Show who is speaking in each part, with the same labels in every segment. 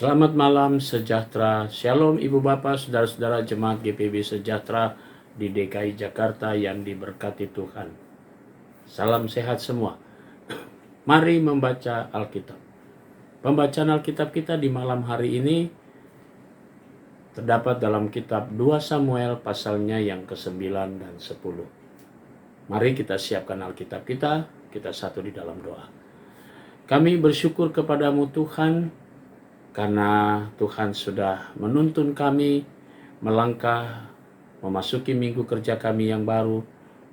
Speaker 1: Selamat malam sejahtera, Shalom Ibu Bapak, Saudara-saudara Jemaat GPB Sejahtera di DKI Jakarta yang diberkati Tuhan. Salam sehat semua. Mari membaca Alkitab. Pembacaan Alkitab kita di malam hari ini terdapat dalam kitab 2 Samuel pasalnya yang ke-9 dan 10. Mari kita siapkan Alkitab kita satu di dalam doa. Kami bersyukur kepadamu Tuhan, karena Tuhan sudah menuntun kami melangkah memasuki minggu kerja kami yang baru,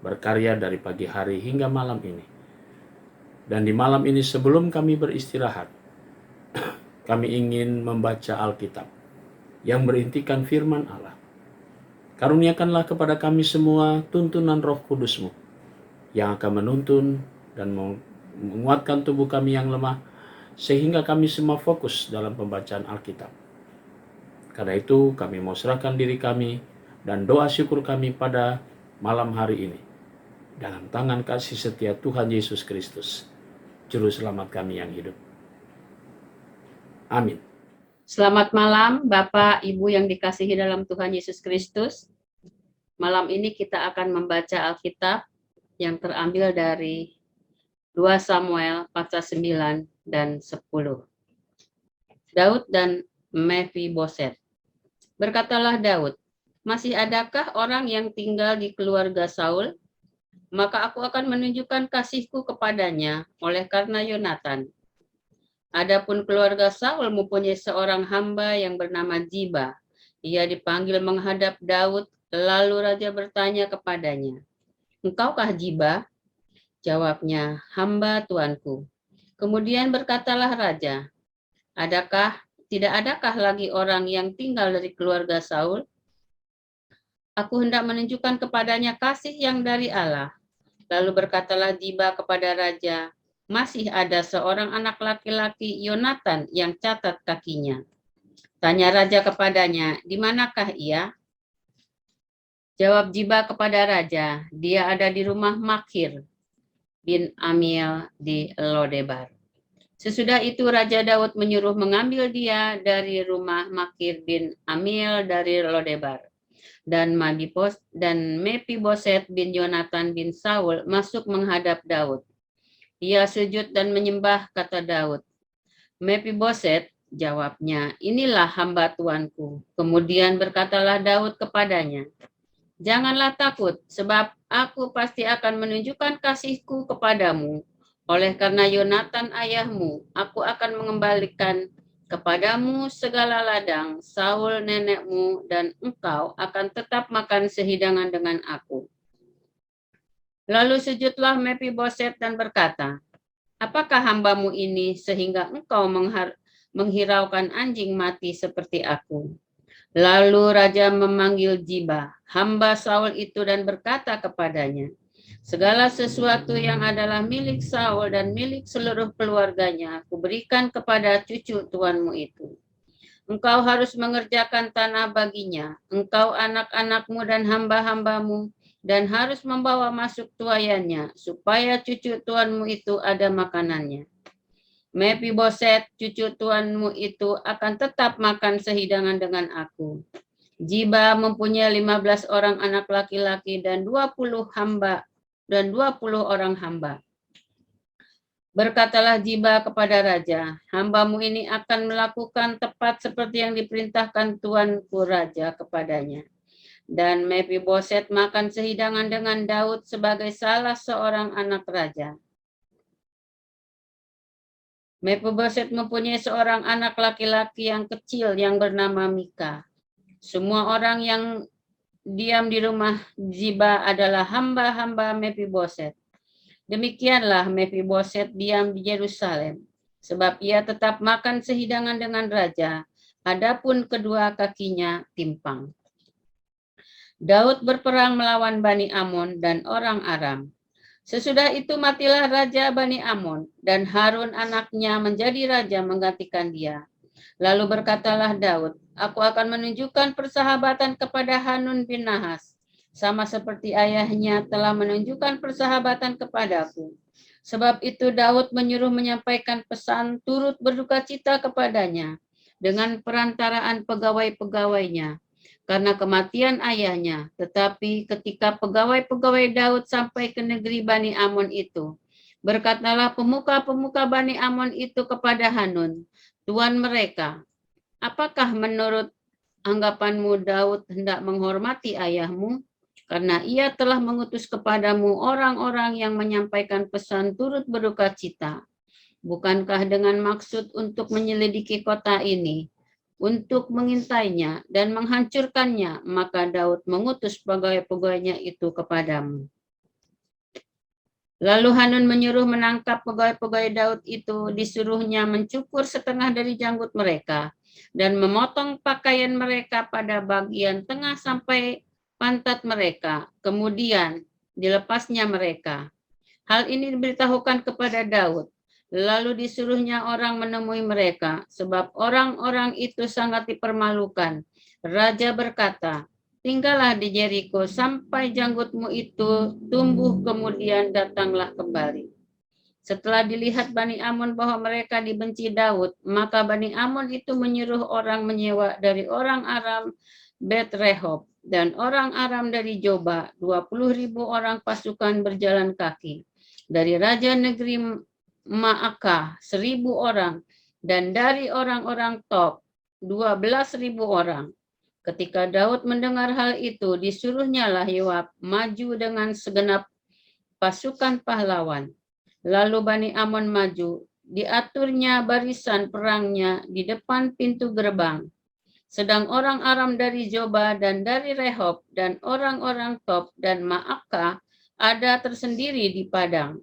Speaker 1: berkarya dari pagi hari hingga malam ini. Dan di malam ini sebelum kami beristirahat, kami ingin membaca Alkitab yang berintikan firman Allah. Karuniakanlah kepada kami semua tuntunan Roh Kudus-Mu yang akan menuntun dan menguatkan tubuh kami yang lemah, sehingga kami semua fokus dalam pembacaan Alkitab. Karena itu kami mau serahkan diri kami dan doa syukur kami pada malam hari ini dalam tangan kasih setia Tuhan Yesus Kristus, Juru Selamat kami yang hidup. Amin.
Speaker 2: Selamat malam Bapak, Ibu yang dikasihi dalam Tuhan Yesus Kristus. Malam ini kita akan membaca Alkitab yang terambil dari 2 Samuel pasal 9 dan 10. Daud dan Mephiboset. Berkatalah Daud, masih adakah orang yang tinggal di keluarga Saul? Maka aku akan menunjukkan kasihku kepadanya oleh karena Yonatan. Adapun keluarga Saul mempunyai seorang hamba yang bernama Ziba. Ia dipanggil menghadap Daud, lalu raja bertanya kepadanya, "Engkaukah Ziba?" Jawabnya, "Hamba tuanku." Kemudian berkatalah raja, tidak adakah lagi orang yang tinggal dari keluarga Saul? Aku hendak menunjukkan kepadanya kasih yang dari Allah. Lalu berkatalah Ziba kepada raja, masih ada seorang anak laki-laki Yonatan yang catat kakinya. Tanya raja kepadanya, di manakah ia? Jawab Ziba kepada raja, dia ada di rumah Makir bin Amiel di Lodebar. Sesudah itu Raja Daud menyuruh mengambil dia dari rumah Makir bin Amiel dari Lodebar. Dan Mephiboset bin Yonatan bin Saul masuk menghadap Daud. Ia sujud dan menyembah, kata Daud. Mephiboset, jawabnya, inilah hamba tuanku. Kemudian berkatalah Daud kepadanya, janganlah takut, sebab aku pasti akan menunjukkan kasihku kepadamu. Oleh karena Yonatan ayahmu, aku akan mengembalikan kepadamu segala ladang, Saul nenekmu, dan engkau akan tetap makan sehidangan dengan aku. Lalu sujudlah Mephiboset dan berkata, apakah hambamu ini sehingga engkau menghiraukan anjing mati seperti aku? Lalu raja memanggil Ziba, hamba Saul itu, dan berkata kepadanya, segala sesuatu yang adalah milik Saul dan milik seluruh keluarganya, aku berikan kepada cucu tuanmu itu. Engkau harus mengerjakan tanah baginya, engkau, anak-anakmu dan hamba-hambamu, dan harus membawa masuk tuayannya, supaya cucu tuanmu itu ada makanannya. Mephiboset, cucu tuanmu itu akan tetap makan sehidangan dengan aku. Ziba mempunyai 15 orang anak laki-laki dan 20 hamba dan 20 orang hamba. Berkatalah Ziba kepada raja, hambamu ini akan melakukan tepat seperti yang diperintahkan tuanku raja kepadanya. Dan Mephiboset makan sehidangan dengan Daud sebagai salah seorang anak raja. Mephiboset mempunyai seorang anak laki-laki yang kecil yang bernama Mika. Semua orang yang diam di rumah Ziba adalah hamba-hamba Mephiboset. Demikianlah Mephiboset diam di Yerusalem, sebab ia tetap makan sehidangan dengan raja, adapun kedua kakinya timpang. Daud berperang melawan Bani Amon dan orang Aram. Sesudah itu matilah Raja Bani Amon, dan Harun anaknya menjadi raja menggantikan dia. Lalu berkatalah Daud, aku akan menunjukkan persahabatan kepada Hanun bin Nahas, sama seperti ayahnya telah menunjukkan persahabatan kepadaku. Sebab itu Daud menyuruh menyampaikan pesan turut berduka cita kepadanya. dengan perantaraan pegawai-pegawainya karena kematian ayahnya. Tetapi ketika pegawai-pegawai Daud sampai ke negeri Bani Amon itu, berkatalah pemuka-pemuka Bani Amon itu kepada Hanun, tuan mereka, apakah menurut anggapanmu Daud hendak menghormati ayahmu? Karena ia telah mengutus kepadamu orang-orang yang menyampaikan pesan turut berduka cita. Bukankah dengan maksud untuk menyelidiki kota ini, untuk mengintainya dan menghancurkannya, maka Daud mengutus pegawai-pegawainya itu kepadamu. Lalu Hanun menyuruh menangkap pegawai-pegawai Daud itu, disuruhnya mencukur setengah dari janggut mereka dan memotong pakaian mereka pada bagian tengah sampai pantat mereka, kemudian dilepasnya mereka. Hal ini diberitahukan kepada Daud. Lalu disuruhnya orang menemui mereka, sebab orang-orang itu sangat dipermalukan. Raja berkata, tinggallah di Jericho sampai janggutmu itu tumbuh, kemudian datanglah kembali. Setelah dilihat Bani Amon bahwa mereka dibenci Daud, maka Bani Amon itu menyuruh orang menyewa dari orang Aram Bet Rehob dan orang Aram dari Joba, 20.000 orang pasukan berjalan kaki. Dari raja negeri Maakah 1.000 orang, dan dari orang-orang Tob 12.000 orang. Ketika Daud mendengar hal itu, disuruhnyalah Yoab maju dengan segenap pasukan pahlawan. Lalu Bani Amon maju, diaturnya barisan perangnya di depan pintu gerbang. Sedang orang Aram dari Joba dan dari Rehob dan orang-orang Tob dan Maakah ada tersendiri di padang.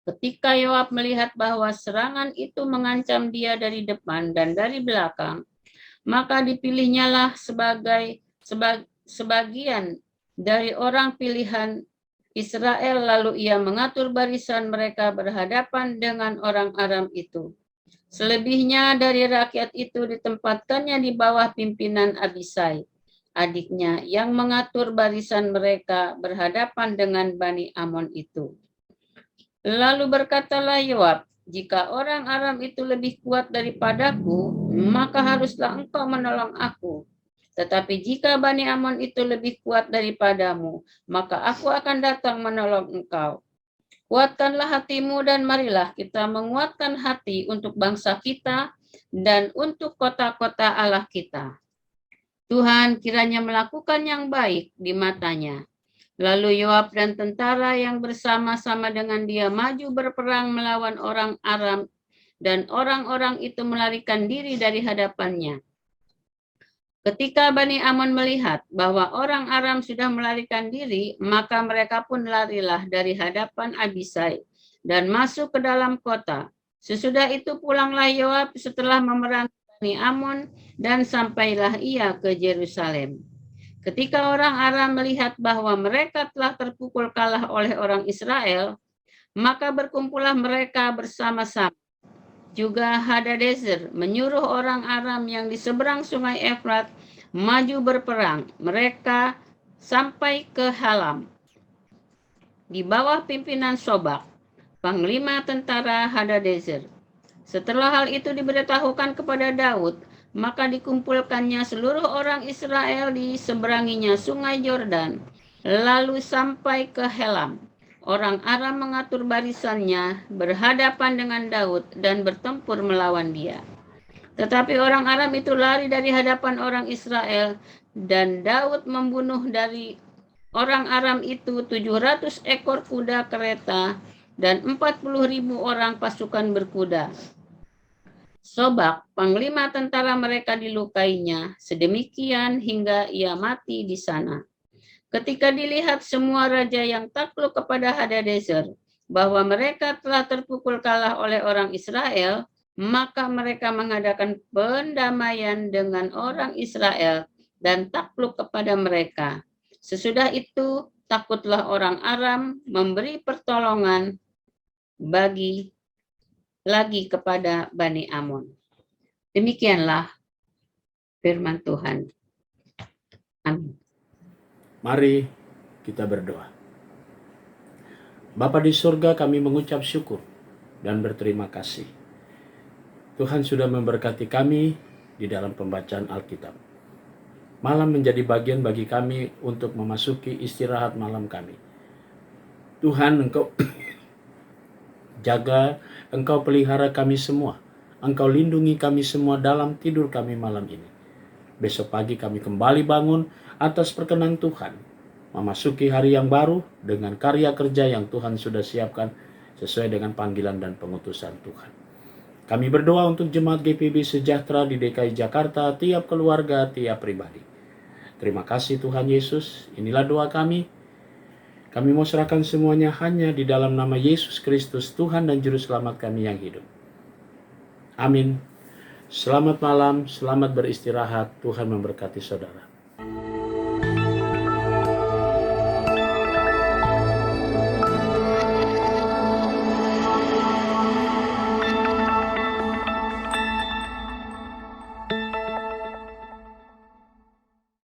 Speaker 2: Ketika Yoab melihat bahwa serangan itu mengancam dia dari depan dan dari belakang, maka dipilihnyalah sebagian dari orang pilihan Israel, lalu ia mengatur barisan mereka berhadapan dengan orang Aram itu. Selebihnya dari rakyat itu ditempatkannya di bawah pimpinan Abisai, adiknya, yang mengatur barisan mereka berhadapan dengan Bani Amon itu. Lalu berkatalah Yoab, jika orang Aram itu lebih kuat daripadaku, maka haruslah engkau menolong aku. Tetapi jika Bani Amon itu lebih kuat daripadamu, maka aku akan datang menolong engkau. Kuatkanlah hatimu dan marilah kita menguatkan hati untuk bangsa kita dan untuk kota-kota Allah kita. Tuhan kiranya melakukan yang baik di matanya. Lalu Yoab dan tentara yang bersama-sama dengan dia maju berperang melawan orang Aram, dan orang-orang itu melarikan diri dari hadapannya. Ketika Bani Amon melihat bahwa orang Aram sudah melarikan diri, maka mereka pun larilah dari hadapan Abisai dan masuk ke dalam kota. Sesudah itu pulanglah Yoab setelah memerangi Bani Amon dan sampailah ia ke Yerusalem. Ketika orang Aram melihat bahwa mereka telah terpukul kalah oleh orang Israel, maka berkumpullah mereka bersama-sama. Juga Hadadezer menyuruh orang Aram yang di seberang sungai Efrat maju berperang. Mereka sampai ke Halam di bawah pimpinan Sobak, panglima tentara Hadadezer. Setelah hal itu diberitahukan kepada Daud, maka dikumpulkannya seluruh orang Israel di seberanginya sungai Yordan, lalu sampai ke Helam. Orang Aram mengatur barisannya berhadapan dengan Daud dan bertempur melawan dia. Tetapi orang Aram itu lari dari hadapan orang Israel, dan Daud membunuh dari orang Aram itu 700 ekor kuda kereta dan 40.000 orang pasukan berkuda. Sobak, panglima tentara mereka, dilukainya, sedemikian hingga ia mati di sana. Ketika dilihat semua raja yang takluk kepada Hadadezer bahwa mereka telah terpukul kalah oleh orang Israel, maka mereka mengadakan pendamaian dengan orang Israel dan takluk kepada mereka. Sesudah itu takutlah orang Aram memberi pertolongan lagi kepada Bani Amon. Demikianlah firman Tuhan. Amin.
Speaker 1: Mari kita berdoa. Bapa di surga, kami mengucap syukur dan berterima kasih. Tuhan sudah memberkati kami di dalam pembacaan Alkitab. Malam menjadi bagian bagi kami untuk memasuki istirahat malam kami. Tuhan, Engkau jaga, Engkau pelihara kami semua. Engkau lindungi kami semua dalam tidur kami malam ini. Besok pagi kami kembali bangun atas perkenan Tuhan, memasuki hari yang baru dengan karya kerja yang Tuhan sudah siapkan sesuai dengan panggilan dan pengutusan Tuhan. Kami berdoa untuk jemaat GPB Sejahtera di DKI Jakarta, tiap keluarga, tiap pribadi. Terima kasih Tuhan Yesus, inilah doa kami. Kami mau serahkan semuanya hanya di dalam nama Yesus Kristus, Tuhan dan Juru Selamat kami yang hidup. Amin. Selamat malam, selamat beristirahat. Tuhan memberkati saudara.